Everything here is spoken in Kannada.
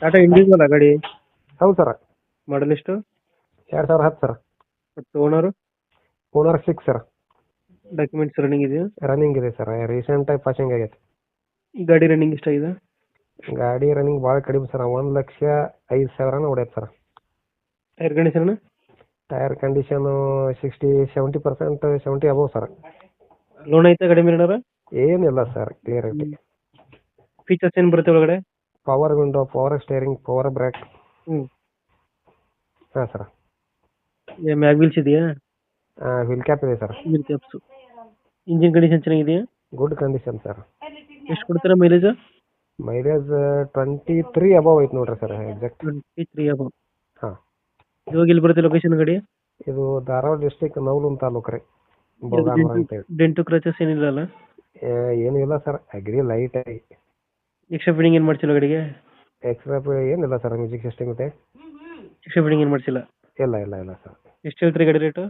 ಟಾಟಾ ಇಂಡಿಗೋಲ್ಲ ಗಾಡಿ? ಹೌದು ಸರ್. ಮಾಡಲ್ ಎಷ್ಟು? 2010 ಸರ್. ಮತ್ತು owner? Owner 6 sir. Documents running ಇದೆಯಾ? ರನ್ನಿಂಗ್ ಇದೆ ಸರ್, ರೀಸೆಂಟಾಗಿ ಪಾಸಿಂಗ್ ಆಗೈತೆ. ಈ ಗಾಡಿ ರನ್ನಿಂಗ್ ಎಷ್ಟಾಗಿದೆ? ಗಾಡಿ ರನ್ನಿಂಗ್ ಭಾಳ ಕಡಿಮೆ ಸರ್, 1,05,000 ಹೊಡೆಯತ್ತೆ sir. Tyre condition? Tyre condition 60-70%, 70 above sir. Loan ಐತೆ ಗಾಡಿ ಮೇಲೆ ಏನಾರ? ಏನಿಲ್ಲ ಸರ್, ಕ್ಲಿಯರಿಟಿ. ಫೀಚರ್ಸ್ ಏನು ಬರುತ್ತೆ ಒಳಗಡೆ? Power window, power steering, power brake. ಹ್ಞೂ. ಹಾಂ ಸರ್. ಮ್ಯಾಗ್ ವೀಲ್ಸ್ ಇದೆಯಾ? ವೀಲ್ ಕ್ಯಾಪ್ ಇದೆ sir. Wheel caps. Engine condition ಚೆನ್ನಾಗಿದೆಯಾ? Good condition sir. ಎಷ್ಟು ಕೊಡ್ತೀರಾ ಮೈಲೇಜ್? ಮೈಲೇಜ್ 23 ಅಬೌವ್ ಐತೆ ನೋಡ್ರಿ ಸರ್, ಎಕ್ಸಾಕ್ಟ್. 23 ಅಬೌವ್. ಹಾಂ. ಇವಾಗ ಎಲ್ಲಿ ಬರುತ್ತೆ ಲೊಕೇಶನ್ ಗಾಡಿ? ಇದು ಧಾರವಾಡ ಡಿಸ್ಟಿಕ್, ನವಲುಂದ ತಾಲೂಕು ರೀ, ಬೋಗಾಮರ ಅಂತೇಳಿ. ಡೆಂಟು ಕ್ರಚಸ್ ಏನಿಲ್ಲ ಅಲ್ಲ? ಏನೂ ಇಲ್ಲ ಸರ್, ಅಗ್ರಿ ಲೈಟ್ ಆಗಿ. ಎಕ್ಸ್ಟ್ರಾ ಫಿಟ್ಟಿಂಗ್ ಏನು ಮಾಡ್ಸಿಲ್ಲ ಗಾಡಿಗೆ? ಎಕ್ಸ್ಟ್ರಾ ಏನಿಲ್ಲ ಸರ್, ಮ್ಯೂಸಿಕ್ ಸಿಸ್ಟಮ್ ಇದೆ. ಎಕ್ಸ್ಟ್ರಾ ಫಿಟ್ಟಿಂಗ್ ಏನು ಮಾಡ್ಸಿಲ್ಲ? ಇಲ್ಲ ಇಲ್ಲ ಇಲ್ಲ ಸರ್. ಎಷ್ಟು ಹೇಳ್ತೀರಿ ಗಾಡಿ ರೇಟು?